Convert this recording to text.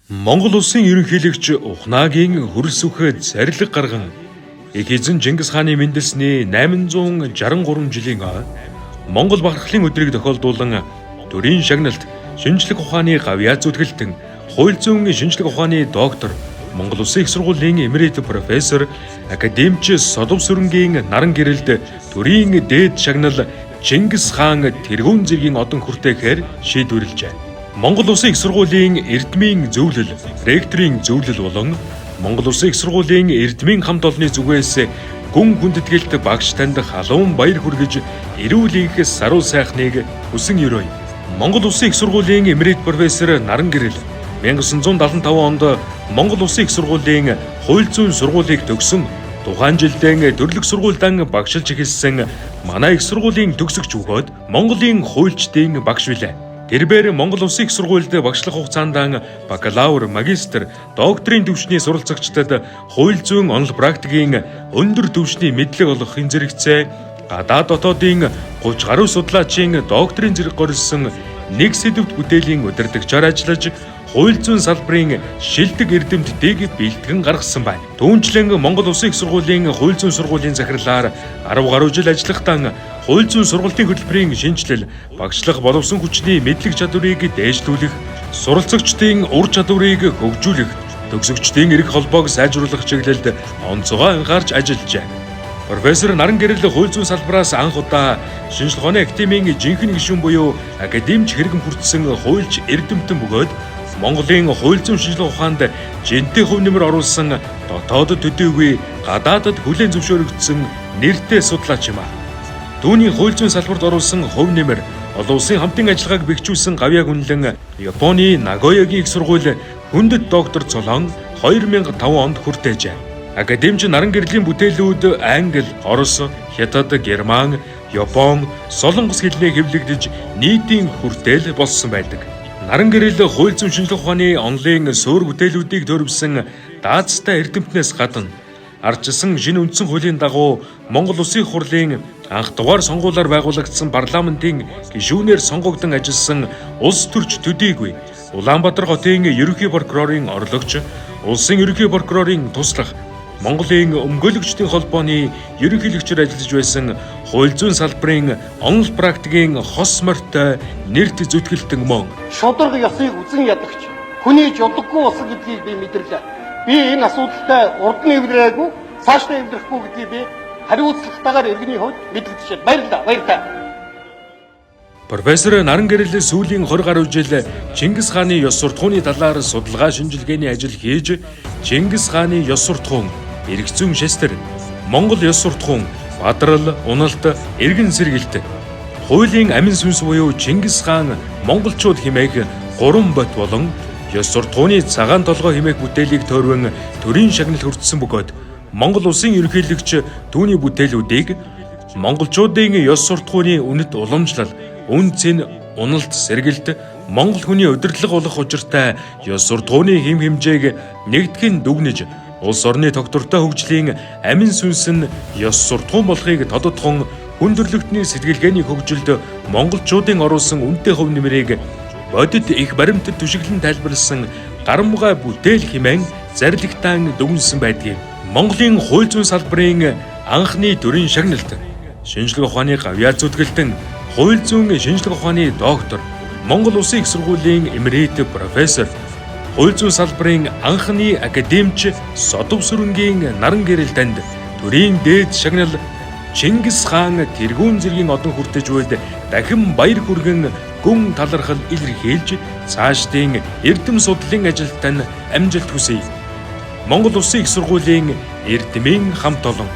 Монгол улсын ерөнхийлөгч Ухнаагийн хөрс үхэд зарилга гарган их эзэн Чингис хааны мэндэлсний 863 жилийн Монгол бахархлын өдрийг тохиолдуулан төрийн шагналт шинжлэх ухааны гавьяа зүтгэлтэн хууль зүйн шинжлэх ухааны доктор Монгол Улсын их сургуулийн эмерит профессор академич Содов Сүрэнгийн наран гэрэлд төрийн дээд шагнал Чингис хаан тэргүүн зэргийн одон хүртээхээр шийдвэрлэжээ. Монгол Улсын их сургуулийн эрдмийн зөвлөл, ректорийн зөвлөл болон Монгол Улсын их сургуулийн эрдмийн хамт олонны зүгээс гүн хүндэтгэлт багш танд халуун баяр хүргэж эрүүл энх саруу сайхныг хүсэн өрөөе. Монгол Улсын их сургуулийн эмерит профессор Наран Гэрэл 1975 онд Монгол Улсын их сургуулийн хууль зүйн сургуулийг төгсөн тухайн жилдээ төрлөх сургуультай багшилж эхэлсэн манай их сургуулийн төгсөгч бөгөөд Монголын хуульчдын багш билээ. Тэрээр Монгол Улсын их сургуульд багшлах хугацаанд бакалавр, магистр, докторийн түвшний суралцагчдад хууль зүйн онол практикийн өндөр түвшний мэдлэг олгохын зэрэгцээ гадаад дотоодын 30 гаруй судлаачийн докторийн зэрэг горилсон нэг сэдвт бүтээлийн удирдагчаар ажиллаж хууль зүйн салбарын шилдэг эрдэмтдийг бэлтгэн гаргасан байна. Түүнчлэн Монгол Улсын их сургуулийн хууль зүйн сургуулийн захирлаар 10 гаруй жил ажиллахдаа хууль зүйн сургалтын хөтөлбөрийн шинжилэл, багшлах боловсон хүчний мэдлэг чадварыг дээшлүүлэх, суралцагчдын ур чадварыг хөгжүүлэх, төгсөгчдийн эрх холбоог сайжруулах чиглэлд онцгой анхаарч ажиллажээ. Профессор Наран Гэрэл хууль зүйн салбараас анх удаа шинжлэх ухааны академийн жинхэнэ гишүүн буюу академич хэрэгэн хүртсэн хуульч эрдэмтэн бөгөөд Монголын хууль зүйн шинжлэх ухаанд жинтэй хөв нэмэр оруулсан дотоод төдийгүй гадаадад хүлээн зөвшөөрөгдсөн нэртэй судлаач юм а. Түүний хууль зүйн салбарт оруулсан хөв нэмэр олон улсын хамтын ажиллагааг бэхжүүлсэн гавьяаг үнэлэн Японы Нагоягийн их сургууль хүндэт доктор цолон 2005 онд хүртээжээ. Академич Наран Гэрлийн бүтээлүүд англи, орос, хятад, герман, япон, солонгос хэлээр хэвлэгдэж нийтийн хүртээл болсон байдаг. Наран Гэрэл хууль зүйн шинжлэх ухааны онлын суурь бүтээлүүдийг төрөвсөн даацтай эрдэмтнээс гадна ардчилсан шинэ үндсэн хуулийн дагуу Монгол Улсын хурлын анх дугаар сонгуулиар байгуулагдсан парламентын гишүүнээр сонгогдсон ажилласан улс төрч төдийгүй Улаанбаатар хотын ерөнхий прокурорын орлогч, улсын ерөнхий прокурорын туслах, Монголын өмгөөлөгчдийн холбооны ерөнхийлөгчөөр ажиллаж байсан хууль зүйн салбарын онол практикийн хос морьтой нэрт зүтгэлтэн мөн шударга ёсыг үзэн ядагч хүний жудаггүй болсон гэдгийг би мэдэрлээ. Би энэ асуудалтай урд нь эвлэрээгүй, цаашдаа эвлэрэхгүй гэдгийг би хариуцлагатайгаар иргэний хувьд мэдгэгдэж байна. Баярлалаа. Профессор Наран Гэрэл сүүлийн 20 гаруй жил Чингис хааны ёс суртахууны талаар судалгаа шинжилгээний ажил хийж Чингис хааны ёс суртахуун, эрх зүйн шестер, Монгол ёс суртахуун, бадрал, уналт, эргэн сэргэлт, хуулийн амин сүнс буюу Чингис хаан монголчууд хэмээх 3 бот болон ёс суртахууны цагаан толгой хэмээх бүтээлийг тойрвон төрийн шагнал хүртсэн бөгөөд Монгол Улсын ерөнхийлөгч түүний бүтээлүүдийг монголчуудын ёс суртахууны үнэт уламжлал, үн цэн, уналт, сэргэлт, монгол хүний удирдлага болох учиртай ёс суртахууны хэм хэмжээг нэгтгэн дүгнэж улс орны тогтвортой хөгжлийн амин сүнс нь ёс суртахуун болохыг тодотхон хүндрэлтний сэтгэлгээний хөгжилд монголчуудын оруулсан үнэтэй хөв нэмрийг бодит их баримтад түшиглэн тайлбарласан гарамгай бүтээл хэмээн зарилгатан дүгнсэн байдгийг. Монголын хууль зүйн салбарын анхны төрийн шагналт, шинжлэх ухааны гавьяа зүтгэлтэн, хууль зүйн шинжлэх ухааны доктор, Монгол Улсын их сургуулийн эмерит профессор, хууль зүйн салбарын анхны академич Содов Сүрэнгийн Наран Гэрэл танд төрийн дээд шагнал Чингис хаан тэргүүн зэргийн одон хүртэж буйд дахин баяр хүргэн гүн талархал илэрхийлж цаашдын эрдэм судлалын ажилд тань амжилт хүсье. Монгол Улсын их сургуулийн эрдмийн хамт олон